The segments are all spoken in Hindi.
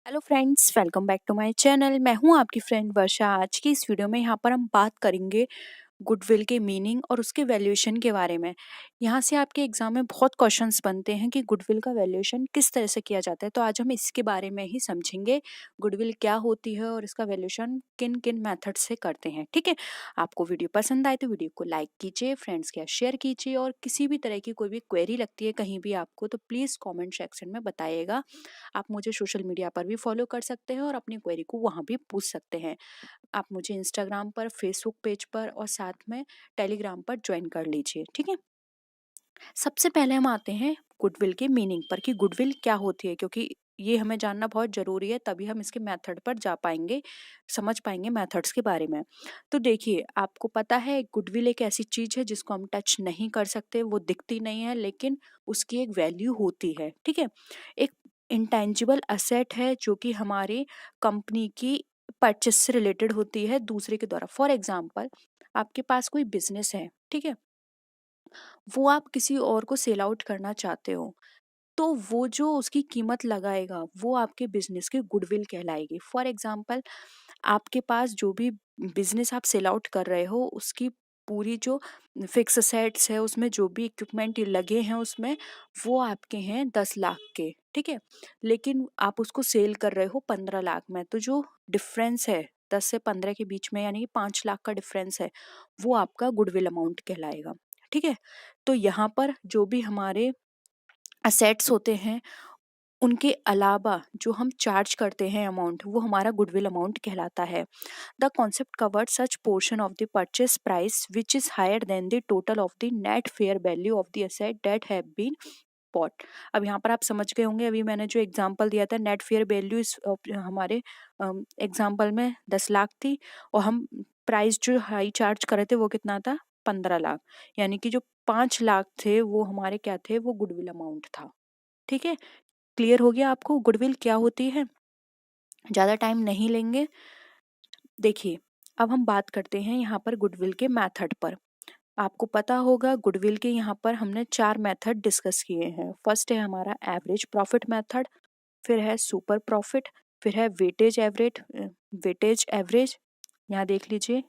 Hello friends, welcome back to my channel. मैं हूं आपकी फ्रेंड वर्षा। आज की इस वीडियो में यहाँ पर हम बात करेंगे गुडविल के मीनिंग और उसके वैल्यूएशन के बारे में। यहाँ से आपके एग्जाम में बहुत क्वेश्चंस बनते हैं कि गुडविल का वैल्यूएशन किस तरह से किया जाता है, तो आज हम इसके बारे में ही समझेंगे। गुडविल क्या होती है और इसका वैल्यूएशन किन किन मेथड से करते हैं। ठीक है, आपको वीडियो पसंद आए तो वीडियो को लाइक कीजिए, फ्रेंड्स के साथ शेयर कीजिए, और किसी भी तरह की कोई भी क्वेरी लगती है कहीं भी आपको तो प्लीज़ कॉमेंट सेक्शन में बताइएगा। आप मुझे सोशल मीडिया पर भी फॉलो कर सकते हैं और अपनी क्वेरी को वहाँ भी पूछ सकते हैं। आप मुझे इंस्टाग्राम पर, फेसबुक पेज पर और साथ में टेलीग्राम पर ज्वाइन कर लीजिए। ठीक है, सबसे पहले हम आते हैं गुडविल के मीनिंग पर कि गुडविल क्या होती है, क्योंकि ये हमें जानना बहुत ज़रूरी है, तभी हम इसके मेथड पर जा पाएंगे, समझ पाएंगे मेथड्स के बारे में। तो देखिए, आपको पता है गुडविल एक ऐसी चीज़ है जिसको हम टच नहीं कर सकते, वो दिखती नहीं है, लेकिन उसकी एक वैल्यू होती है। ठीक है, एक इंटेंजिबल असेट है जो कि हमारी कंपनी की परचेस से रिलेटेड होती है दूसरे के द्वारा। फॉर एग्जाम्पल, आपके पास कोई बिजनेस है, ठीक है, वो आप किसी और को सेल आउट करना चाहते हो, तो वो जो उसकी कीमत लगाएगा वो आपके बिजनेस की गुडविल कहलाएगी। फॉर एग्जाम्पल, आपके पास जो भी बिजनेस आप सेल आउट कर रहे हो उसकी पूरी जो फिक्स असेट्स है, उसमें जो भी इक्विपमेंट लगे हैं उसमें, वो आपके हैं 10 लाख के। ठीक है, लेकिन आप उसको सेल कर रहे हो 15 लाख में, तो जो डिफरेंस है 10 से 15 के बीच में, यानी कि 5 लाख का डिफरेंस है, वो आपका गुडविल अमाउंट कहलाएगा। ठीक है, तो यहाँ पर जो भी हमारे असेट्स होते हैं उनके अलावा जो हम चार्ज करते हैं अमाउंट, वो हमारा गुडविल अमाउंट कहलाता है। The concept covered such portion of the purchase price which is higher than the total of the net fair value of the asset that have been bought. अब यहाँ पर आप समझ गए होंगे, अभी मैंने जो एग्जांपल दिया था, नेट फेयर वैल्यू इस हमारे एग्जांपल में 10 लाख थी, और हम प्राइस जो हाई चार्ज कर रहे थे वो कितना था, 15 लाख। यानी कि जो 5 लाख थे वो हमारे क्या थे, वो गुडविल अमाउंट था। ठीक है, क्लियर हो गया आपको गुडविल क्या होती है। ज़्यादा टाइम नहीं लेंगे। देखिए, अब हम बात करते हैं यहाँ पर गुडविल के मेथड पर। आपको पता होगा गुडविल के यहाँ पर हमने 4 मेथड डिस्कस किए हैं। फर्स्ट है हमारा एवरेज प्रॉफिट मेथड, फिर है सुपर प्रॉफिट, फिर है वेटेज एवरेज, यहाँ देख लीजिए।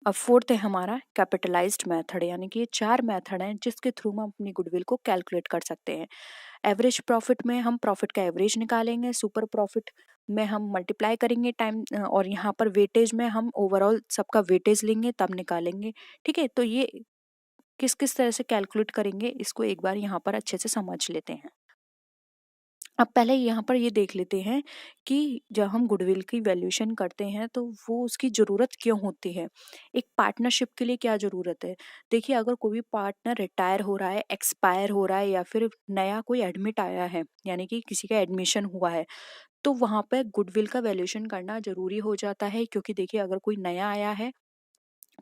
अब फोर्थ है हमारा कैपिटलाइज्ड मेथड, यानी कि ये 4 मेथड हैं जिसके थ्रू हम अपनी गुडविल को कैलकुलेट कर सकते हैं। एवरेज प्रॉफिट में हम प्रॉफिट का एवरेज निकालेंगे, सुपर प्रॉफिट में हम मल्टीप्लाई करेंगे टाइम, और यहाँ पर वेटेज में हम ओवरऑल सबका वेटेज लेंगे तब निकालेंगे। ठीक है, तो ये किस किस तरह से कैलकुलेट करेंगे इसको एक बार यहाँ पर अच्छे से समझ लेते हैं। अब पहले यहाँ पर ये देख लेते हैं कि जब हम गुडविल की वैल्यूएशन करते हैं तो वो उसकी ज़रूरत क्यों होती है। एक पार्टनरशिप के लिए क्या ज़रूरत है। देखिए, अगर कोई भी पार्टनर रिटायर हो रहा है, एक्सपायर हो रहा है, या फिर नया कोई एडमिट आया है, यानी कि किसी का एडमिशन हुआ है, तो वहाँ पे गुडविल का वैल्यूएशन करना ज़रूरी हो जाता है। क्योंकि देखिए, अगर कोई नया आया है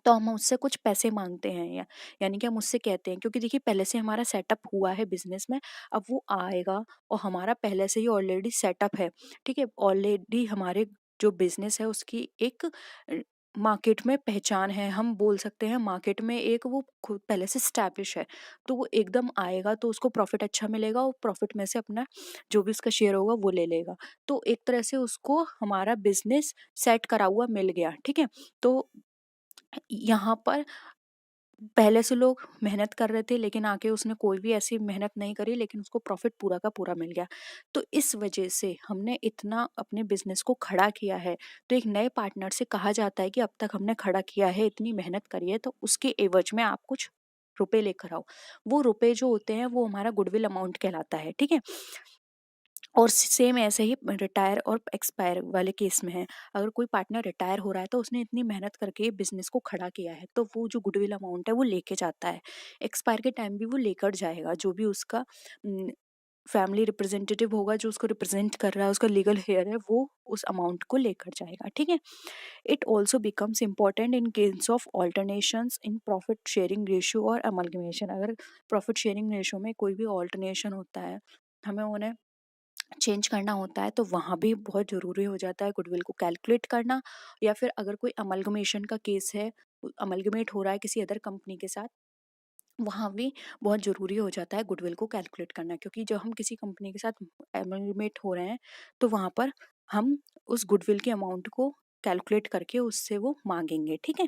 तो हम उससे कुछ पैसे मांगते हैं, या यानी कि हम उससे कहते हैं, क्योंकि देखिए पहले से हमारा सेटअप हुआ है बिजनेस में। अब वो आएगा और हमारा पहले से ही ऑलरेडी सेटअप है। ठीक है, ऑलरेडी हमारे जो बिजनेस है उसकी एक मार्केट में पहचान है, हम बोल सकते हैं मार्केट में एक वो खुद पहले से स्टैब्लिश है। तो वो एकदम आएगा तो उसको प्रॉफिट अच्छा मिलेगा, और प्रॉफिट में से अपना जो भी उसका शेयर होगा वो ले लेगा। तो एक तरह से उसको हमारा बिजनेस सेट करा हुआ मिल गया। ठीक है, तो यहाँ पर पहले से लोग मेहनत कर रहे थे, लेकिन आके उसने कोई भी ऐसी मेहनत नहीं करी, लेकिन उसको प्रॉफिट पूरा का पूरा मिल गया। तो इस वजह से हमने इतना अपने बिजनेस को खड़ा किया है। तो एक नए पार्टनर से कहा जाता है कि अब तक हमने खड़ा किया है, इतनी मेहनत करी है, तो उसके एवज में आप कुछ रुपए लेकर आओ। वो रुपए जो होते हैं वो हमारा गुडविल अमाउंट कहलाता है। ठीक है, और सेम ऐसे ही रिटायर और एक्सपायर वाले केस में है। अगर कोई पार्टनर रिटायर हो रहा है तो उसने इतनी मेहनत करके बिजनेस को खड़ा किया है, तो वो जो गुडविल अमाउंट है वो लेके जाता है। एक्सपायर के टाइम भी वो लेकर जाएगा, जो भी उसका फैमिली रिप्रेजेंटेटिव होगा जो उसको रिप्रेजेंट कर रहा है, उसका लीगल हेयर है, वो उस अमाउंट को लेकर जाएगा। ठीक है, it also becomes important in case of alternations in profit sharing ratio और अमलगमेशन। अगर प्रॉफिट शेयरिंग रेशियो में कोई भी ऑल्टरनेशन होता है, हमें उन्हें चेंज करना होता है, तो वहाँ भी बहुत ज़रूरी हो जाता है गुडविल को कैलकुलेट करना। या फिर अगर कोई अमलगमेशन का केस है, अमलगमेट हो रहा है किसी अदर कंपनी के साथ, वहाँ भी बहुत ज़रूरी हो जाता है गुडविल को कैलकुलेट करना, क्योंकि जब हम किसी कंपनी के साथ एमलगमेट हो रहे हैं तो वहाँ पर हम उस गुडविल के अमाउंट को कैलकुलेट करके उससे वो मांगेंगे, ठीक है।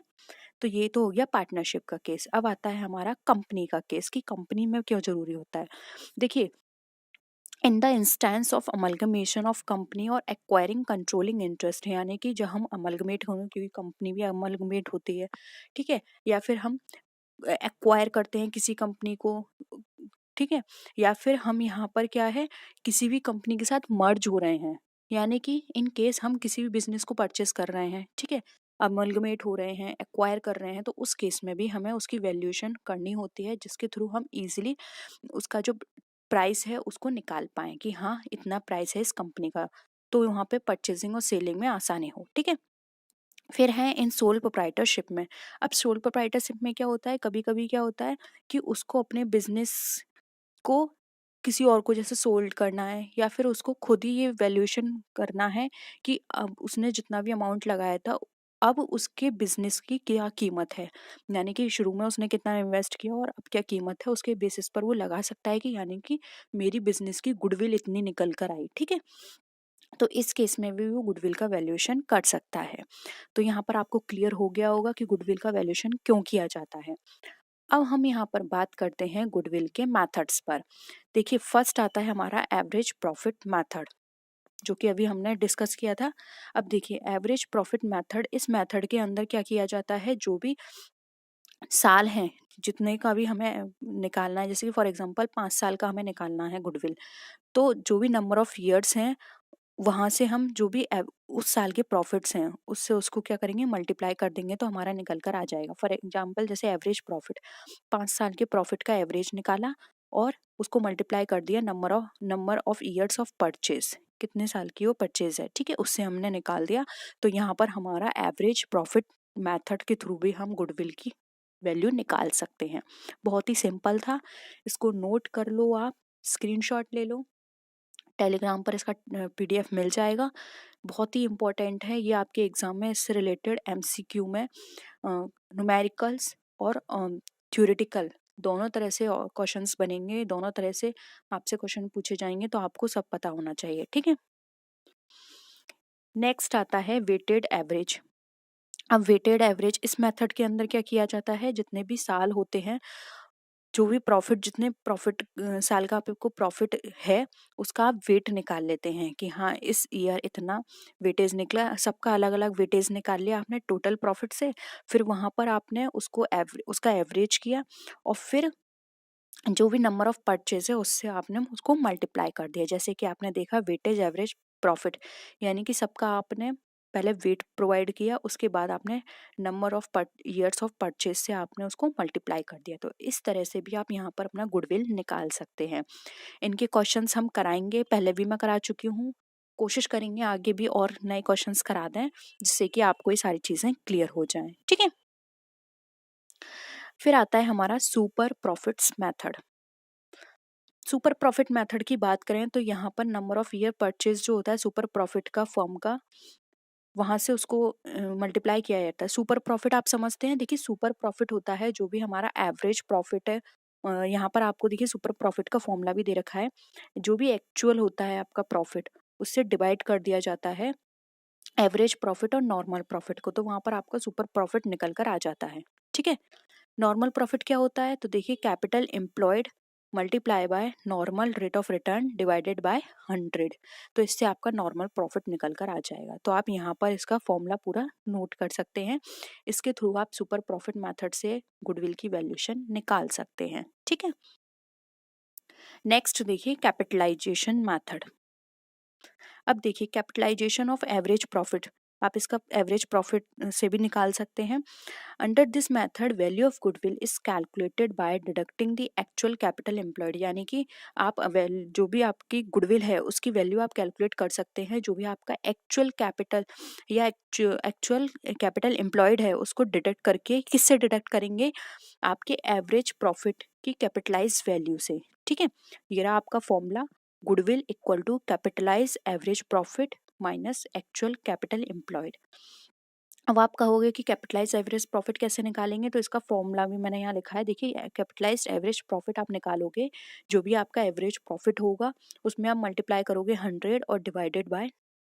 तो ये तो हो गया पार्टनरशिप का केस। अब आता है हमारा कंपनी का केस कि कंपनी में क्यों जरूरी होता है। देखिए, in the instance of amalgamation of company और एक्वायरिंग कंट्रोलिंग इंटरेस्ट, यानी कि जब हम अमलगमेट होंगे, क्योंकि कंपनी भी अमलगमेट होती है, ठीक है, या फिर हम एक्वायर करते हैं किसी कंपनी को, ठीक है, या फिर हम यहाँ पर क्या है, किसी भी कंपनी के साथ मर्ज हो रहे हैं, यानी कि इन केस हम किसी भी बिजनेस को परचेस कर रहे हैं, ठीक है, अमलगमेट हो रहे हैं, एक्वायर कर रहे हैं, तो उस केस में भी हमें उसकी वैल्यूएशन करनी होती है, जिसके थ्रू हम इजीली उसका जो प्राइस है उसको निकाल पाएँ कि हाँ इतना प्राइस है इस कंपनी का, तो वहाँ पे परचेजिंग और सेलिंग में आसानी हो, ठीक है। फिर है इन सोल प्रोप्राइटरशिप में। अब सोल प्रोप्राइटरशिप में क्या होता है, कभी कभी क्या होता है कि उसको अपने बिजनेस को किसी और को जैसे सोल्ड करना है, या फिर उसको खुद ही ये वैल्यूएशन करना है कि अब उसने जितना भी अमाउंट लगाया था, अब उसके बिजनेस की क्या कीमत है, यानी कि शुरू में उसने कितना इन्वेस्ट किया और अब क्या कीमत है, उसके बेसिस पर वो लगा सकता है कि यानी कि मेरी बिजनेस की गुडविल इतनी निकल कर आई, ठीक है। तो इस केस में भी वो गुडविल का वैल्यूएशन कर सकता है। तो यहाँ पर आपको क्लियर हो गया होगा कि गुडविल का वैल्यूएशन क्यों किया जाता है। अब हम यहाँ पर बात करते हैं गुडविल के मेथड्स पर। देखिए, फर्स्ट आता है हमारा एवरेज प्रॉफिट मेथड, जो कि अभी हमने डिस्कस किया था। अब देखिए, एवरेज प्रॉफिट मेथड, इस मेथड के अंदर क्या किया जाता है, जो भी साल हैं जितने का भी हमें निकालना है, जैसे कि फॉर एग्जांपल 5 साल का हमें निकालना है गुडविल, तो जो भी नंबर ऑफ ईयर्स हैं वहाँ से हम जो भी उस साल के प्रॉफिट्स हैं उससे उसको क्या करेंगे, मल्टीप्लाई कर देंगे, तो हमारा निकल कर आ जाएगा। फॉर एग्जांपल जैसे एवरेज प्रॉफिट, 5 साल के प्रॉफिट का एवरेज निकाला और उसको मल्टीप्लाई कर दिया number of years of purchase, कितने साल की वो परचेज है, ठीक है, उससे हमने निकाल दिया। तो यहाँ पर हमारा एवरेज प्रॉफिट मैथड के थ्रू भी हम गुडविल की वैल्यू निकाल सकते हैं। बहुत ही सिंपल था, इसको नोट कर लो, आप स्क्रीनशॉट ले लो, टेलीग्राम पर इसका पीडीएफ मिल जाएगा। बहुत ही इम्पोर्टेंट है ये आपके एग्जाम में, इससे रिलेटेड एमसीक्यू में न्यूमेरिकल्स और थ्योरेटिकल दोनों तरह से क्वेश्चंस बनेंगे, दोनों तरह से आपसे क्वेश्चन पूछे जाएंगे, तो आपको सब पता होना चाहिए, ठीक है। नेक्स्ट आता है वेटेड एवरेज। अब वेटेड एवरेज इस मेथड के अंदर क्या किया जाता है, जितने भी साल होते हैं, जो भी प्रॉफिट, जितने प्रॉफिट साल का आपको प्रॉफिट है, उसका आप वेट निकाल लेते हैं कि हाँ इस ईयर इतना वेटेज निकला, सबका अलग अलग वेटेज निकाल लिया आपने टोटल प्रॉफिट से, फिर वहाँ पर आपने उसको उसका एवरेज किया, और फिर जो भी नंबर ऑफ परचेज है उससे आपने उसको मल्टीप्लाई कर दिया। जैसे कि आपने देखा वेटेज एवरेज प्रॉफिट, यानी कि सबका आपने पहले वेट प्रोवाइड किया, उसके बाद आपने number of years of purchase से आपने उसको मल्टीप्लाई कर दिया। तो इस तरह से भी आप यहाँ पर अपना गुडविल निकाल सकते हैं। इनके क्वेश्चंस हम कराएंगे, पहले भी मैं करा चुकी हूँ, कोशिश करेंगे आगे भी और नए क्वेश्चंस करा दें, जिससे कि आपको ये सारी चीज़ें क्लियर हो जाएं, ठीक है। फिर आता है हमारा super profits method. Super profit method की बात करें तो यहाँ पर नंबर ऑफ ईयर परचेज जो होता है सुपर प्रॉफिट का फर्म का, वहां से उसको मल्टीप्लाई किया जाता है। सुपर प्रॉफिट आप समझते हैं, देखिए सुपर प्रॉफिट होता है जो भी हमारा एवरेज प्रॉफिट है। यहाँ पर आपको देखिए सुपर प्रॉफिट का फॉर्मूला भी दे रखा है, जो भी एक्चुअल होता है आपका प्रॉफिट, उससे डिवाइड कर दिया जाता है एवरेज प्रॉफिट और नॉर्मल प्रॉफिट को, तो वहां पर आपका सुपर प्रॉफिट निकल कर आ जाता है, ठीक है। नॉर्मल प्रॉफिट क्या होता है, तो देखिए capital employed multiply by normal rate of return divided by 100, तो इससे आपका नॉर्मल प्रॉफिट निकल कर आ जाएगा। तो आप यहाँ पर इसका फॉर्मूला पूरा नोट कर सकते हैं, इसके थ्रू आप सुपर प्रॉफिट मेथड से गुडविल की वैल्यूएशन निकाल सकते हैं, ठीक है। नेक्स्ट देखिए कैपिटलाइजेशन मेथड। अब देखिए कैपिटलाइजेशन ऑफ एवरेज प्रॉफिट, आप इसका एवरेज प्रॉफिट से भी निकाल सकते हैं। Under this method value of goodwill is calculated by deducting the actual capital employed, यानी कि आप जो भी आपकी गुडविल है उसकी वैल्यू आप कैलकुलेट कर सकते हैं, जो भी आपका एक्चुअल कैपिटल या एक्चुअल कैपिटल एम्प्लॉयड है उसको डिडक्ट करके, किससे डिडक्ट करेंगे, आपके एवरेज प्रॉफिट की कैपिटलाइज वैल्यू से, ठीक है। ये रहा आपका formula, goodwill equal to capitalize average profit minus actual capital employed. अब आप कहोगे कि कैपिटलाइज्ड एवरेज प्रॉफिट कैसे निकालेंगे, तो इसका फॉर्मूला भी मैंने यहाँ लिखा है। देखिए, कैपिटलाइज्ड एवरेज प्रॉफिट आप निकालोगे, जो भी आपका एवरेज प्रॉफिट होगा उसमें आप मल्टीप्लाई करोगे 100 और divided by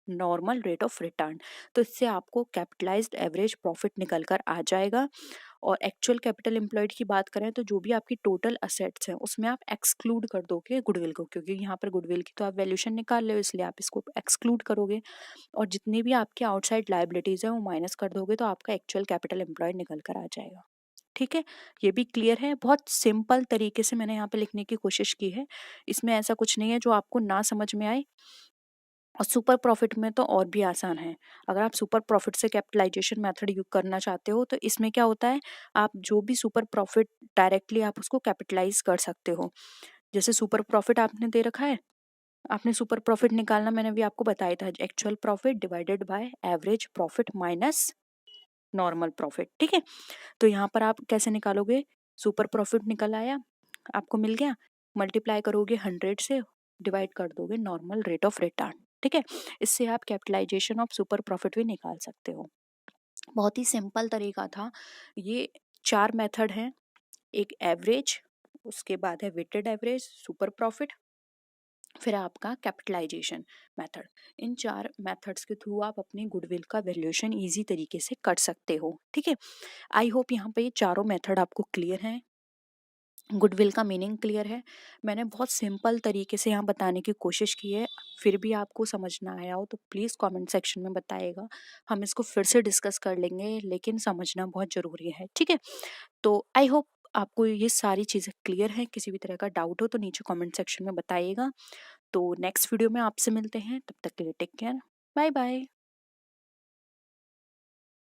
normal rate of return. तो इससे आपको कैपिटलाइज्ड एवरेज प्रॉफिट निकल कर आ जाएगा। और एक्चुअल कैपिटल एम्प्लॉयड की बात करें तो जो भी आपकी टोटल असेट्स हैं उसमें आप एक्सक्लूड कर दोगे गुडविल को, क्योंकि यहाँ पर गुडविल की तो आप वैल्यूएशन निकाल रहे हो, इसलिए आप इसको एक्सक्लूड करोगे। और जितनी भी आपके आउटसाइड लायबिलिटीज है वो माइनस कर दोगे, तो आपका एक्चुअल कैपिटल एम्प्लॉयड निकल कर आ जाएगा। ठीक है, ये भी क्लियर है। बहुत सिंपल तरीके से मैंने यहाँ पे लिखने की कोशिश की है, इसमें ऐसा कुछ नहीं है जो आपको ना समझ में आए। और सुपर प्रॉफिट में तो और भी आसान है। अगर आप सुपर प्रॉफिट से कैपिटलाइजेशन मेथड यूज करना चाहते हो तो इसमें क्या होता है, आप जो भी सुपर प्रॉफिट डायरेक्टली आप उसको कैपिटलाइज कर सकते हो। जैसे सुपर प्रॉफिट आपने दे रखा है, आपने सुपर प्रॉफिट निकालना मैंने भी आपको बताया था, actual profit divided by average profit minus normal profit. ठीक है, तो यहाँ पर आप कैसे निकालोगे, सुपर प्रॉफिट निकल आया, आपको मिल गया, मल्टीप्लाई करोगे 100 से, डिवाइड कर दोगे नॉर्मल रेट ऑफ रिटर्न। ठीक है, इससे आप कैपिटलाइजेशन ऑफ सुपर प्रॉफिट भी निकाल सकते हो। बहुत ही सिंपल तरीका था ये। 4 मेथड हैं, एक एवरेज, उसके बाद है वेटेड एवरेज, सुपर प्रॉफिट, फिर आपका कैपिटलाइजेशन मेथड। इन 4 मेथड्स के थ्रू आप अपनी गुडविल का वैल्यूएशन इजी तरीके से कर सकते हो। ठीक है, आई होप यहाँ पे ये चारों मेथड आपको क्लियर हैं, गुडविल का मीनिंग क्लियर है। मैंने बहुत सिंपल तरीके से यहाँ बताने की कोशिश की है, फिर भी आपको समझ ना आया हो तो प्लीज़ कमेंट सेक्शन में बताइएगा, हम इसको फिर से डिस्कस कर लेंगे, लेकिन समझना बहुत ज़रूरी है। ठीक है, तो आई होप आपको ये सारी चीज़ें क्लियर हैं। किसी भी तरह का डाउट हो तो नीचे कमेंट सेक्शन में बताइएगा। तो नेक्स्ट वीडियो में आपसे मिलते हैं, तब तक के लिए टेक केयर, बाय बाय।